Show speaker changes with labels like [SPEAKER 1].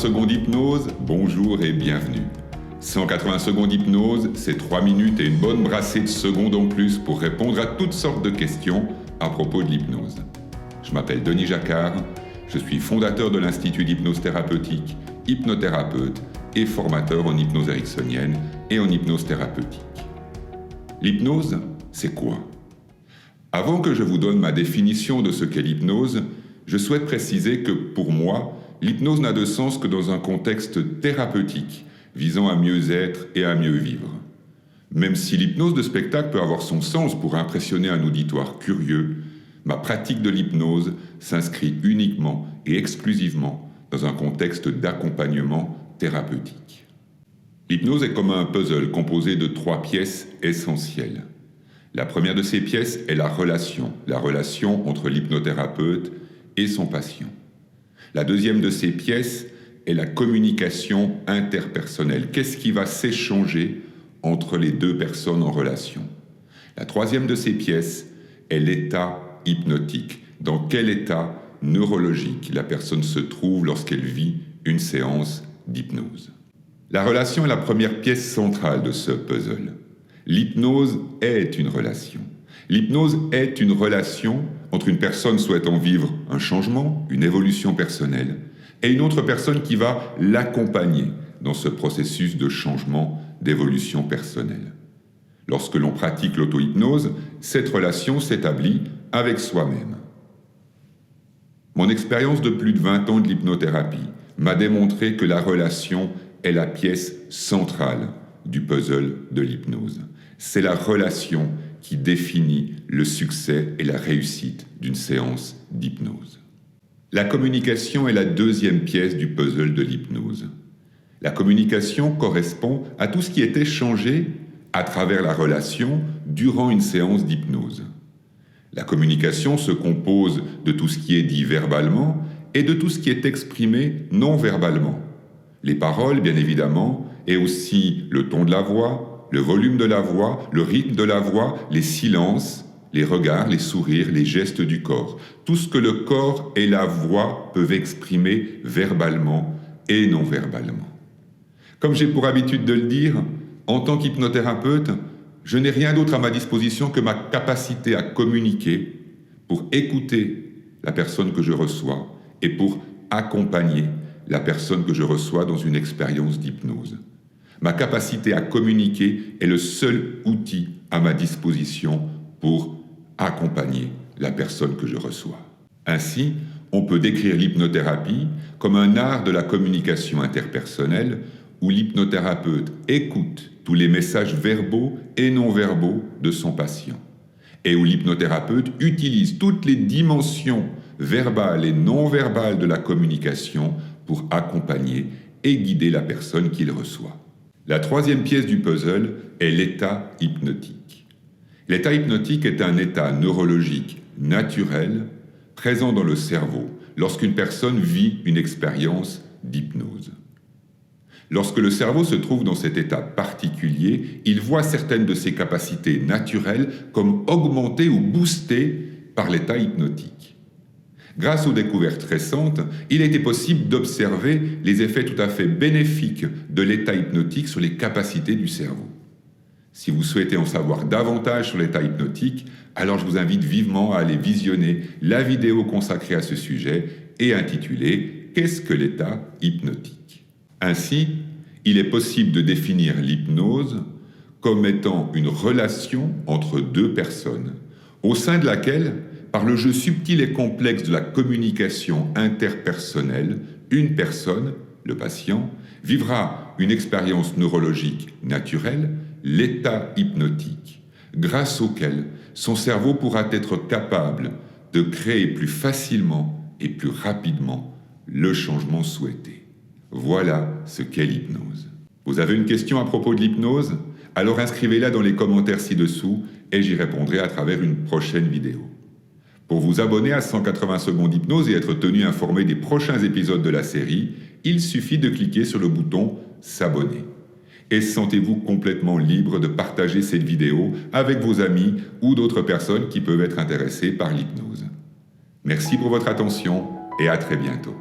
[SPEAKER 1] secondes d'hypnose, bonjour et bienvenue. 180 secondes d'hypnose, c'est 3 minutes et une bonne brassée de secondes en plus pour répondre à toutes sortes de questions à propos de l'hypnose. Je m'appelle Denis Jacquard, je suis fondateur de l'Institut d'hypnose thérapeutique, hypnothérapeute et formateur en hypnose ericksonienne et en hypnose thérapeutique. L'hypnose, c'est quoi ? Avant que je vous donne ma définition de ce qu'est l'hypnose, je souhaite préciser que pour moi, l'hypnose n'a de sens que dans un contexte thérapeutique, visant à mieux être et à mieux vivre. Même si l'hypnose de spectacle peut avoir son sens pour impressionner un auditoire curieux, ma pratique de l'hypnose s'inscrit uniquement et exclusivement dans un contexte d'accompagnement thérapeutique. L'hypnose est comme un puzzle composé de 3 pièces essentielles. La première de ces pièces est la relation entre l'hypnothérapeute et son patient. La deuxième de ces pièces est la communication interpersonnelle. Qu'est-ce qui va s'échanger entre les deux personnes en relation ? La troisième de ces pièces est l'état hypnotique. Dans quel état neurologique la personne se trouve lorsqu'elle vit une séance d'hypnose ? La relation est la première pièce centrale de ce puzzle. L'hypnose est une relation. L'hypnose est une relation entre une personne souhaitant vivre un changement, une évolution personnelle, et une autre personne qui va l'accompagner dans ce processus de changement, d'évolution personnelle. Lorsque l'on pratique l'auto-hypnose, cette relation s'établit avec soi-même. Mon expérience de plus de 20 ans de l'hypnothérapie m'a démontré que la relation est la pièce centrale du puzzle de l'hypnose. C'est la relation qui définit le succès et la réussite d'une séance d'hypnose. La communication est la deuxième pièce du puzzle de l'hypnose. La communication correspond à tout ce qui est échangé à travers la relation durant une séance d'hypnose. La communication se compose de tout ce qui est dit verbalement et de tout ce qui est exprimé non verbalement. Les paroles, bien évidemment, et aussi le ton de la voix, le volume de la voix, le rythme de la voix, les silences, les regards, les sourires, les gestes du corps. Tout ce que le corps et la voix peuvent exprimer verbalement et non verbalement. Comme j'ai pour habitude de le dire, en tant qu'hypnothérapeute, je n'ai rien d'autre à ma disposition que ma capacité à communiquer pour écouter la personne que je reçois et pour accompagner la personne que je reçois dans une expérience d'hypnose. Ma capacité à communiquer est le seul outil à ma disposition pour accompagner la personne que je reçois. Ainsi, on peut décrire l'hypnothérapie comme un art de la communication interpersonnelle où l'hypnothérapeute écoute tous les messages verbaux et non verbaux de son patient et où l'hypnothérapeute utilise toutes les dimensions verbales et non verbales de la communication pour accompagner et guider la personne qu'il reçoit. La troisième pièce du puzzle est l'état hypnotique. L'état hypnotique est un état neurologique naturel présent dans le cerveau lorsqu'une personne vit une expérience d'hypnose. Lorsque le cerveau se trouve dans cet état particulier, il voit certaines de ses capacités naturelles comme augmentées ou boostées par l'état hypnotique. Grâce aux découvertes récentes, il a été possible d'observer les effets tout à fait bénéfiques de l'état hypnotique sur les capacités du cerveau. Si vous souhaitez en savoir davantage sur l'état hypnotique, alors je vous invite vivement à aller visionner la vidéo consacrée à ce sujet et intitulée « Qu'est-ce que l'état hypnotique ?» Ainsi, il est possible de définir l'hypnose comme étant une relation entre deux personnes, au sein de laquelle, par le jeu subtil et complexe de la communication interpersonnelle, une personne, le patient, vivra une expérience neurologique naturelle, l'état hypnotique, grâce auquel son cerveau pourra être capable de créer plus facilement et plus rapidement le changement souhaité. Voilà ce qu'est l'hypnose. Vous avez une question à propos de l'hypnose ? Alors inscrivez-la dans les commentaires ci-dessous et j'y répondrai à travers une prochaine vidéo. Pour vous abonner à 180 secondes d'hypnose et être tenu informé des prochains épisodes de la série, il suffit de cliquer sur le bouton « S'abonner ». Et sentez-vous complètement libre de partager cette vidéo avec vos amis ou d'autres personnes qui peuvent être intéressées par l'hypnose. Merci pour votre attention et à très bientôt.